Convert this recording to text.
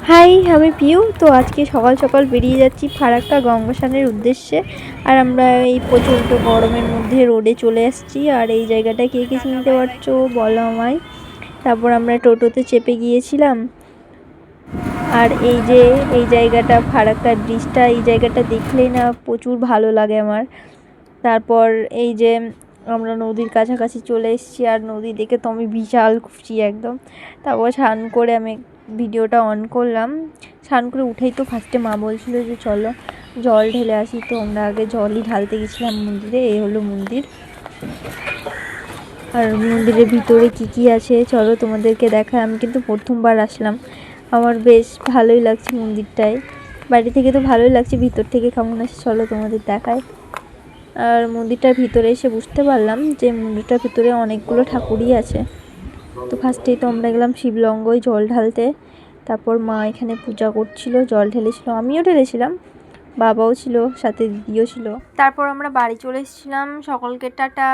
High, আমি পিউ। তো আজকে সকাল সকাল বেরিয়ে যাচ্ছি ফারাক্কা গঙ্গা স্নানের উদ্দেশ্যে। আর আমরা এই প্রচণ্ড গরমের মধ্যে রোডে চলে আসছি। আর এই জায়গাটা কে কে চিনতে পারছো বলো আমায়। তারপর আমরা টোটোতে চেপে গিয়েছিলাম। আর এই যে এই জায়গাটা ফারাক্কা ব্রিজটা, এই জায়গাটা দেখলেই না প্রচুর ভালো লাগে আমার। তারপর এই যে আমরা নদীর কাছাকাছি চলে এসেছি। আর নদী দেখে তো আমি বিশাল খুশি একদম। তারপর স্নান করে আমি ভিডিওটা অন করলাম। স্নান করে উঠেই তো ফার্স্টে মা বলছিল যে চলো জল ঢেলে আসি। তো আমরা আগে জলই ঢালতে গেছিলাম মন্দিরে। এই হলো মন্দির। আর মন্দিরের ভিতরে কি আছে চলো তোমাদেরকে দেখায়। আমি কিন্তু প্রথমবার আসলাম, আমার বেশ ভালোই লাগছে মন্দিরটায়। বাইরে থেকে তো ভালোই লাগছে, ভিতর থেকে কেমন আছে চলো তোমাদের দেখায়। আর মন্দিরটার ভিতরে এসে বুঝতে পারলাম যে মন্দিরটার ভিতরে অনেকগুলো ঠাকুরই আছে। তো ফার্স্টেই তো আমরা গেলাম শিবলঙ্গয় জল ঢালতে। তারপর মা এখানে পূজা করছিল, জল ঢেলেছিল, আমিও ঢেলেছিলাম, বাবাও ছিল সাথে, দিদিও ছিল। তারপর আমরা বাড়ি চলে এসেছিলাম। সকলকে টাটা।